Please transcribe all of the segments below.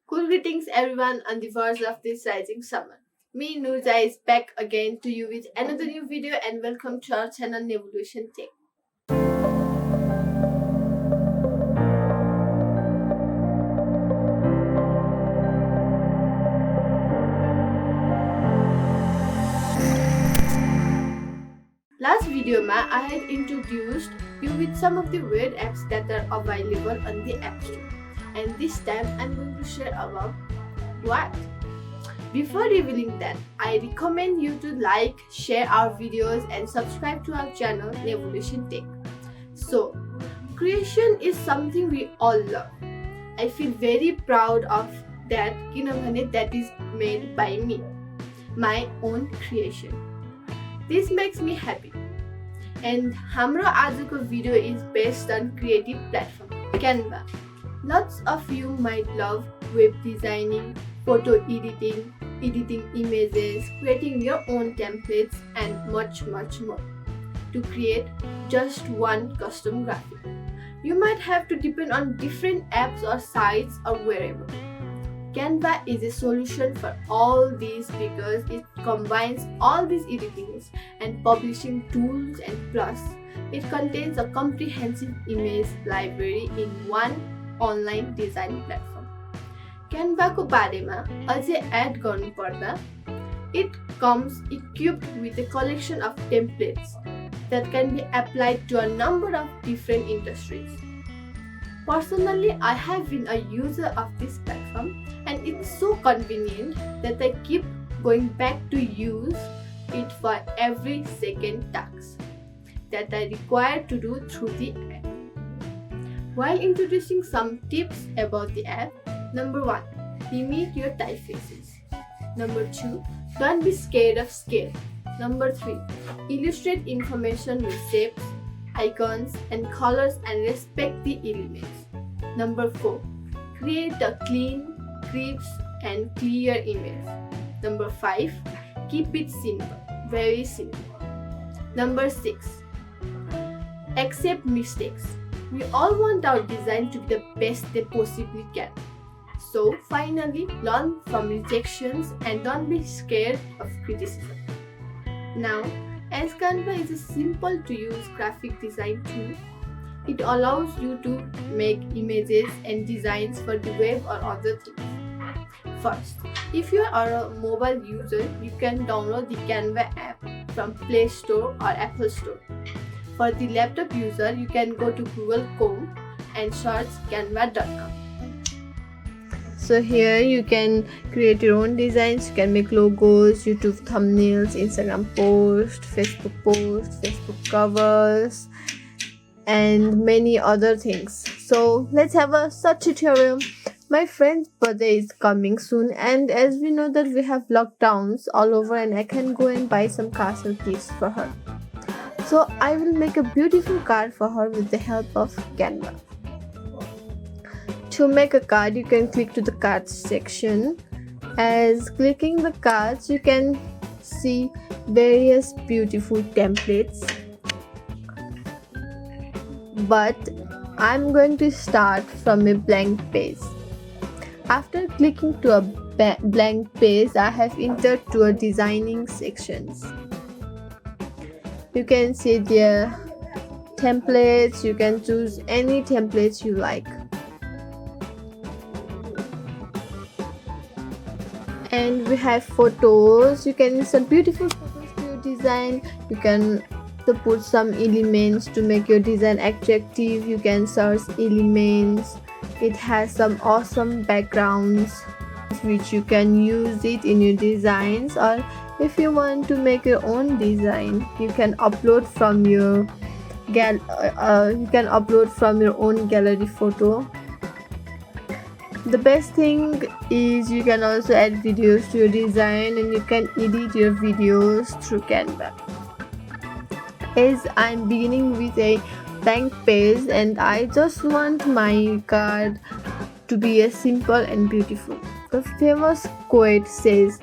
Cool greetings everyone on the verge of this rising summer. Me Nurja is back again to you with another new video and welcome to our channel Evolution Tech. Last video I had introduced you with some of the weird apps that are available on the App Store. And this time I'm going to share about what? Before revealing that, I recommend you to like, share our videos and subscribe to our channel Evolution Tech. So, creation is something we all love. I feel very proud of that किनभने that is made by me, my own creation. This makes me happy. And हाम्रो आजको video is based on creative platform Canva. Lots of you might love web designing, photo editing, editing images, creating your own templates and much more to create just one custom graphic. You might have to depend on different apps or sites or wherever. Canva is a solution for all these because it combines all these editings and publishing tools, and plus it contains a comprehensive image library in one online design platform. Canva को बारेमा अझै add गर्नु पर्दा, it comes equipped with a collection of templates that can be applied to a number of different industries. Personally, I have been a user of this platform and it's so convenient that I keep going back to use it for every second task that I require to do through the app. While introducing some tips about the app, number 1, limit your typefaces. Number 2, don't be scared of scale. Number 3, illustrate information with shapes, icons and colors and respect the elements. Number 4, create a clean, crisp and clear image. Number 5, keep it simple, very simple. Number 6, accept mistakes. We all want our design to be the best they possibly can. So finally, learn from rejections and don't be scared of criticism. Now, as Canva is a simple to use graphic design tool, it allows you to make images and designs for the web or other things. First, if you are a mobile user, you can download the Canva app from Play Store or Apple Store. For the laptop user, you can go to Google Chrome and search canva.com. So here you can create your own designs. You can make logos, YouTube thumbnails, Instagram posts, Facebook covers, and many other things. So let's have a such tutorial. My friend's birthday is coming soon, and as we know that we have lockdowns all over, and I can go and buy some castle gifts for her. So I will make a beautiful card for her with the help of Canva. To make a card, you can click to the cards section. As clicking the cards, you can see various beautiful templates. But I'm going to start from a blank page. After clicking to a blank page, I have entered to a designing sections. You can see their templates. You can choose any templates you like. And we have photos. You can insert beautiful photos to your design. You can put some elements to make your design attractive. You can search elements. It has some awesome backgrounds which you can use it in your designs, or if you want to make your own design, you can upload from your own gallery photo. The best thing is you can also add videos to your design, and you can edit your videos through Canva. As I'm beginning with a blank page and I just want my card to be a simple and beautiful. The famous quote says,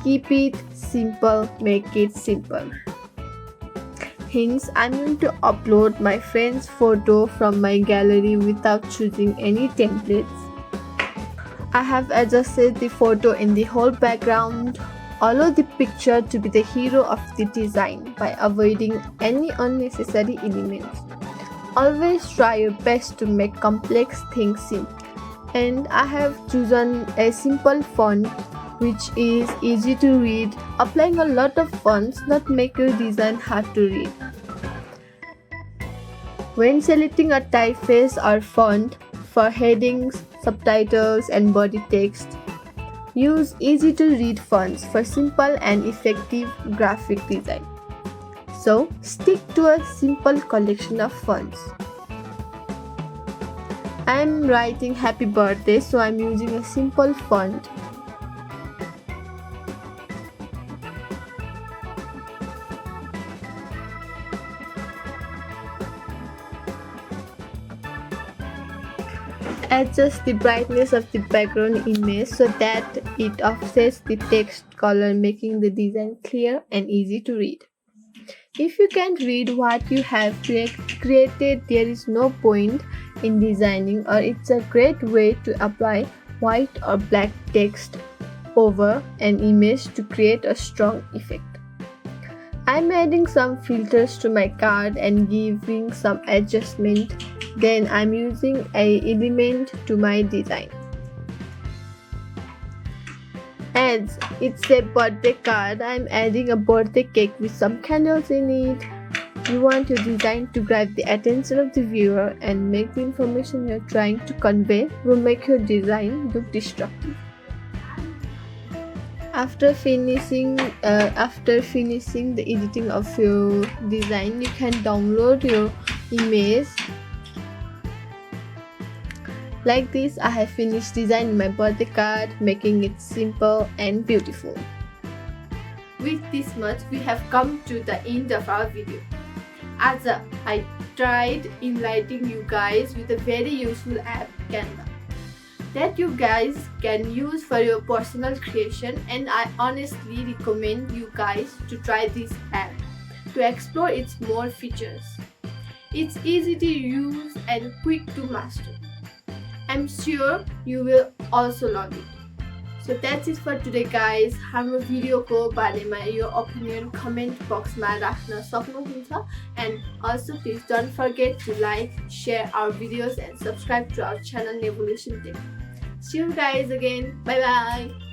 "Keep it simple, make it simple." Hence, I'm going to upload my friend's photo from my gallery without choosing any templates. I have adjusted the photo in the whole background. Allow the picture to be the hero of the design by avoiding any unnecessary elements. Always try your best to make complex things simple. And I have chosen a simple font which is easy to read. Applying a lot of fonts not make your design hard to read. When selecting a typeface or font for headings, subtitles and body text, use easy to read fonts for simple and effective graphic design. So stick to a simple collection of fonts. I am writing happy birthday, so I am using a simple font. Adjust the brightness of the background image so that it offsets the text color, making the design clear and easy to read. If you can't read what you have created, there is no point in designing, or it's a great way to apply white or black text over an image to create a strong effect. I'm adding some filters to my card and giving some adjustment. Then I'm using an element to my design. As it's a birthday card, I'm adding a birthday cake with some candles in it. You want your design to grab the attention of the viewer and make the information you're trying to convey will make your design look destructive. After finishing the editing of your design, you can download your image. Like this, I have finished designing my birthday card, making it simple and beautiful. With this much, we have come to the end of our video. As I tried enlightening you guys with a very useful app, Canva, that you guys can use for your personal creation, and I honestly recommend you guys to try this app to explore its more features. It's easy to use and quick to master. I'm sure you will also love it. So that's it for today guys. हाम्रो भिडियोको बारेमा यो opinion comment box मा राख्न सक्नुहुन्छ, and also please don't forget to like, share our videos and subscribe to our channel Nevolution Tech. See you guys again. Bye bye.